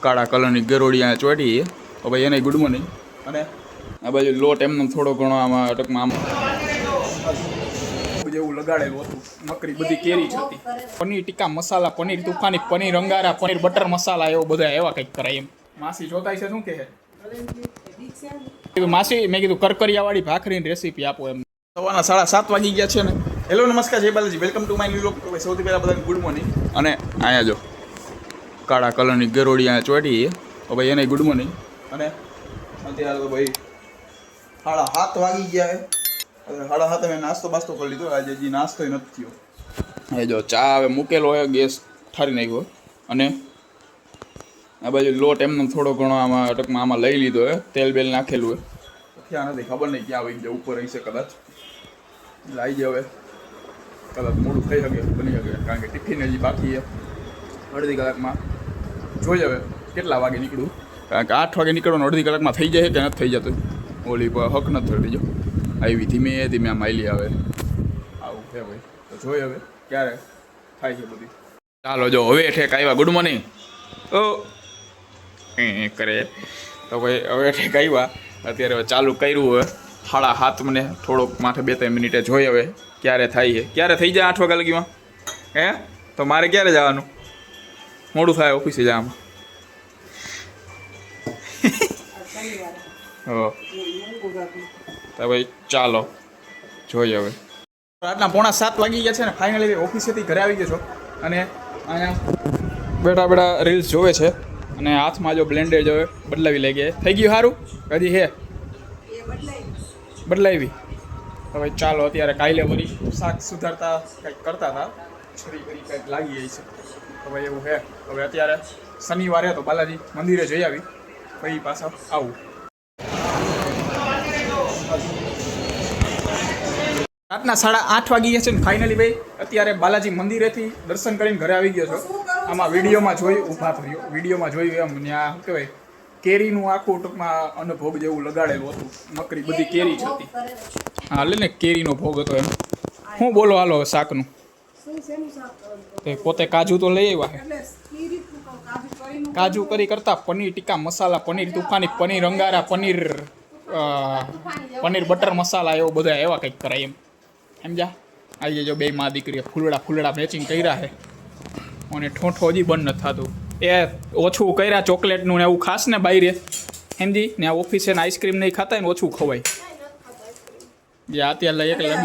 કાળા કલરની ગરોળી અહીંયા ચોટી છે. તો ભાઈ એને ગુડ મોર્નિંગ. અને આ બાજુ લોટ એમને થોડો ઘણો આમાં અટકમાં આમ જેવું લગાડેલું હતું. નકરી બધી કેરી જ હતી. પનીર ટીકા મસાલા, પનીર તુફાની, પનીર અંગારા, પનીર બટર મસાલા એવો બધા એવા કંઈક કરાય એમ. માસી જોતાય છે શું કહે કીધું માસી મેં કીધું કરકરિયાવાળી ભાખરીની રેસીપી આપો એમ. સવારના 7:30 વાગી ગયા છે ને. હેલો નમસ્કાર જય Balaji, welcome to my new vlog. સૌથી પહેલાં બધાને ગુડ મોર્નિંગ. અને અહીંયા જો કાળા કલરની ગરોળી અહીંયા ચોટી છે. તો ભાઈ એને ગુડ મોર્નિંગ. અને અત્યારે તો ભાઈ 7:30 વાગી ગયા છે. 7:30 મેં નાસ્તો બાસ્તો કરી લીધો. આજે હજી નાસ્તો નથી થયો. એ જો ચા હવે મૂકેલો હોય, ગેસ ઠારી નાખ્યો. અને આ બાજુ લોટ એમને થોડો ઘણો આમાં અટકમાં આમાં લઈ લીધો હોય, તેલ બેલ નાખેલું હોય. ક્યાં નથી ખબર નહીં, ક્યાં આવી જાય, ઉપર હશે કદાચ. લાવી જાય હવે, કદાચ મોડું થઈ શકે, બની શકે, કારણ કે ટિફિન હજી બાકી છે. અડધી કલાકમાં જોઈ હવે કેટલા વાગે નીકળું, કારણ કે 8 વાગે નીકળવાનું, અડધી કલાકમાં થઈ જાય કે નથી થઈ જતું. ઓલી પર હક નથી થતી. જો આવી ધીમે ધીમે આમ આઈલી આવે આવું છે ભાઈ. તો જોઈ હવે ક્યારે થાય છે બધી. ચાલો જો હવે ઠેક આવ્યા. ગુડ મોર્નિંગ ઓ કરે તો ભાઈ હવે ઠેક આવ્યા. અત્યારે હવે ચાલુ કર્યું હવે 7:30 મને થોડોક માથે 2-3 મિનિટે જોઈ હવે ક્યારે થાય છે. ક્યારે થઈ જાય 8 વાગ્યા લગીમાં હે? તો મારે ક્યારે જવાનું? મોડું થાય ઓફિસે જવામાં. હો તો ભાઈ ચાલો જોઈએ હવે. રાતના 6:45 વાગી ગયા છે ને. ફાઇનલી ઓફિસેથી ઘરે આવી ગયો છો. અને અહીંયા બેઠા બેઠા રીલ્સ જોવે છે. અને હાથમાં જો બ્લેન્ડર જોવે બદલાવી લઈ ગયા. થઈ ગયું સારું? હજી હે બદલાવી. હવે ચાલો અત્યારે કાલે વળી શાક સુધારતા કંઈક કરતા હતા, છરી કરી કંઈક લાગી ગઈ છે. હવે એવું છે. હવે અત્યારે શનિવારે તો બાલાજી મંદિરે જઈ આવી, પછી પાછા આવું. રાતના 8:30 વાગી ગયા છે ને. ફાઇનલી ભાઈ અત્યારે બાલાજી મંદિરેથી દર્શન કરીને ઘરે આવી ગયો છો. આમાં વિડીયોમાં જોયું, ઊભા થયો વિડીયોમાં જોયું એમ ત્યાં શું કહેવાય, કેરીનું આખું ટૂંકમાં અન્નભોગ જેવું લગાડેલું હતું. નકરી બધી કેરી જ હતી. હા લે ને કેરીનો ભોગ હતો એમ. હું બોલો હાલો શાકનું પોતે કાજુ તો લઈ આવ્યા. કાજુ કરી કરતા પનીર ટીકા મસાલા, પનીર તુફાની, પનીર અંગારા, પનીર બટર મસાલા એવો બધા એવા કંઈક કરાય એમ. સમજા? આજે જો બે માં દીકરીએ ફૂલડા મેચિંગ કર્યા છે. અને ઠોઠો હજી બંધ નથી થતું. એ ઓછું કર્યા ચોકલેટનું ને એવું ખાસ ને બાયરે સમજી ને. આ ઓફિસે ને આઈસ્ક્રીમ નહીં ખાતા ને ઓછું ખવાય. જે અત્યારે એકલા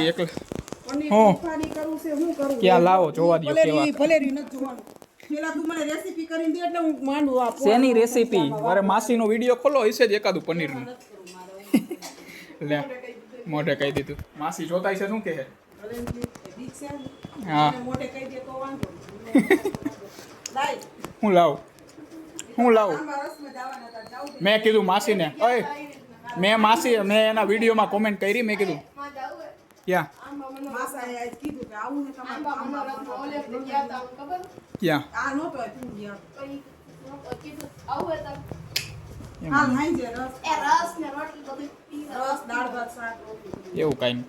હું ક્યાં લાવો જોવા દો કેવા. શેની રેસીપી? મારે માસીનો વિડીયો ખોલો હશે જ એકાદું પનીરનું. લે મોઢે કહી દીધું. માસી જોતાય છે શું કહે? હા હું લાવું મેં કીધું માસીને. ઓય મેં એના વિડીયોમાં કોમેન્ટ કરી. મેં કીધું ક્યાં એવું કાંઈ નહીં.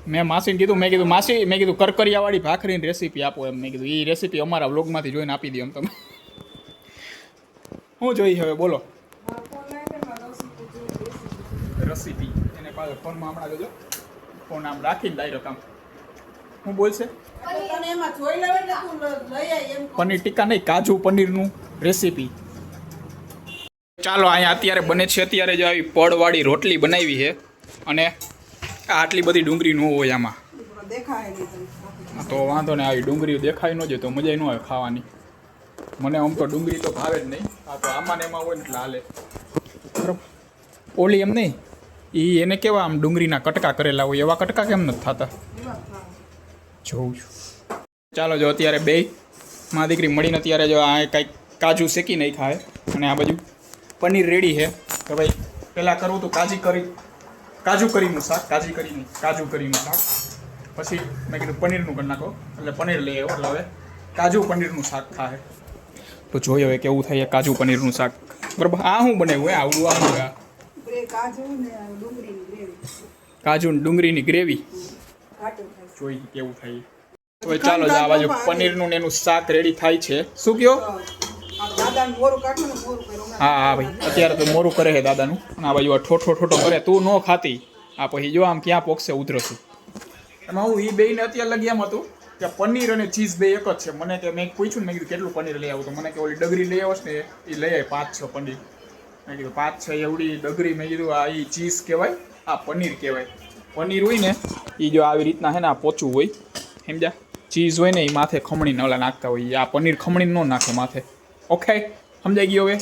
મેં માસીને કીધું, મેં કીધું કરકરિયાવાળી ભાખરીની રેસીપી આપો એમ. મેં કીધું એ રેસીપી અમારા વ્લોગમાંથી જોઈને આપી દો એમ. તમે શું જોઈ હવે બોલો રેસીપી? એને પાછો ફોનમાં હમણાં જોજો. ફોન આમ રાખીને ડાયરેક્ટ આમ શું બોલશે? પનીર ટીકા નહીં, કાજુ પનીરનું રેસીપી. ચાલો અહીંયા અત્યારે બને છે. અત્યારે જો આવી પડવાળી રોટલી બનાવી છે. અને આટલી બધી ડુંગળી ન હોય આમાં, તો વાંધો ને. આવી ડુંગળી દેખાય ન જાય તો મજા ન આવે ખાવાની. મને આમ તો ડુંગળી તો ભાવે જ નહીં. આ તો આમાં ને એમાં હોય ને એટલે હાલે. બરાબર. ઓલી એમ નહીં, એને કેવા આમ ડુંગળીના કટકા કરેલા હોય એવા કટકા કેમ નથી થતા? જોઉં છું. ચાલો જો અત્યારે બે માં દીકરી મળીને અત્યારે જો આ કંઈક કાજુ શેકી નહીં ખાય. અને આ બાજુ પનીર રેડી છે. તો ભાઈ પહેલાં કરવું તો કાજુ કરીનું શાક. કાજુ કરીનું શાક. પછી મેં કીધું પનીરનું કરી નાખો, એટલે પનીર લઈ આવ્યો. એટલે હવે કાજુ પનીરનું શાક થાય. તો જોઈએ હવે કેવું થાય કાજુ પનીરનું શાક. બરાબર. આ શું બનાવ્યું? આવડું કાજુ ડુંગળીની ગ્રેવી. જોઈ કેવું થાય. તો ચાલો આ બાજુ પનીરનું ને એનું શાક રેડી થાય છે. શું કયો? હા હા ભાઈ અત્યારે તો મોરું કરે છે દાદાનું અને આ બાજુ આ ઠોઠો ઠોઠો કરે તું ન ખાતી આ પછી જો આમ ક્યાં પોકશે ઉધરસું એમાં હું એ બેયને અત્યારે લગી એમ હતું કે પનીર અને ચીઝ બે એક જ છે મને કે મેં પૂછ્યું ને મેં કીધું કેટલું પનીર લઈ આવું તો મને કે ઓલી ડગરી લઈ આવશ ને એ લઈ આવી 5-6 પનીર મેં કીધું 5-6 એવડી ડગરી મેં કીધું આ એ ચીઝ કહેવાય આ પનીર કહેવાય પનીર હોય ને એ જો આવી રીતના છે ને આ પોચું હોય સમજ્યા ચીઝ હોય ને એ માથે ખમણીને ઓલા નાખતા હોય આ પનીર ખમણીને ન નાખે માથે ઓકે સમજાઈ ગયો હવે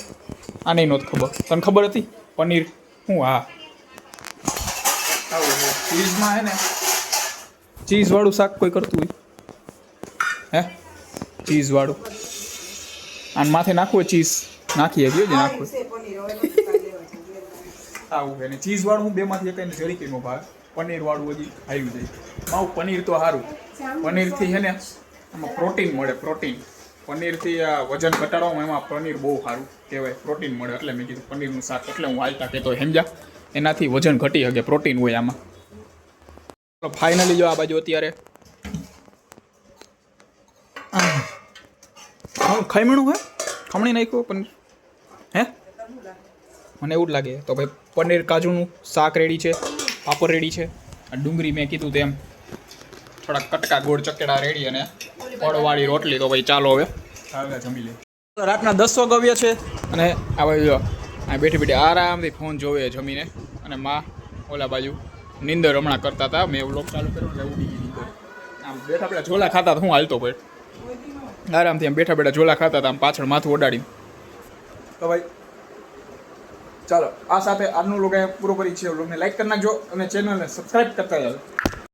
આ નહીં નહોતી ખબર તને ખબર હતી પનીર શું હા ચીઝમાં હે ને ચીઝવાળું શાક કોઈ કરતું હોય હે ચીઝવાળું આને માથે નાખવું હોય ચીઝ નાખીએ ગયો જ નાખવું આવું છે ને ચીઝવાળું હું બેમાંથી એક જરીકી નો ભાવે પનીરવાળું હજી આવ્યું જાય માવું પનીર તો સારું પનીરથી છે ને એમાં પ્રોટીન મળે પ્રોટીન પનીરથી આ વજન ઘટાડવામાં એમાં પનીર બહુ સારું કહેવાય પ્રોટીન મળે એટલે મેં કીધું પનીરનું શાક એટલે હું હાલતા કહેતો સમજ્યા એનાથી વજન ઘટી શકે પ્રોટીન હોય આમાં તો ફાઇનલી જો આ બાજુ અત્યારે ખમણું હે ખમણી નાખ્યું પનીર હે મને એવું જ લાગે તો ભાઈ પનીર કાજુનું શાક રેડી છે પાપડ રેડી છે આ ડુંગળી મેં કીધું તેમ થોડા કટકા ગોળ ચકેડા રેડી અને ફળવાળી રોટલી તો ભાઈ ચાલો હવે જમી લઈએ રાતના 10 વાગ્યા છે અને આ બાજુ જો આ બેઠી બેઠી આરામથી ફોન જોવે જમીને અને માં ઓલા બાજુ નીંદર હમણાં કરતા હતા મેં વ્લોગ ચાલુ કર્યો એટલે ઉડી ગઈ નીંદર આમ બેઠા બેઠા ઝોલા ખાતા હું હાલતો ભાઈ આરામથી આમ બેઠા બેઠા ઝોલા ખાતા હતા આમ પાછળ માથું ઓડાડીને તો ભાઈ ચાલો આ સાથે આજનું લોગ પૂરો કરી છે લોગને લાઈક કરી નાખજો અને ચેનલને સબસ્ક્રાઈબ કરતા જાઓ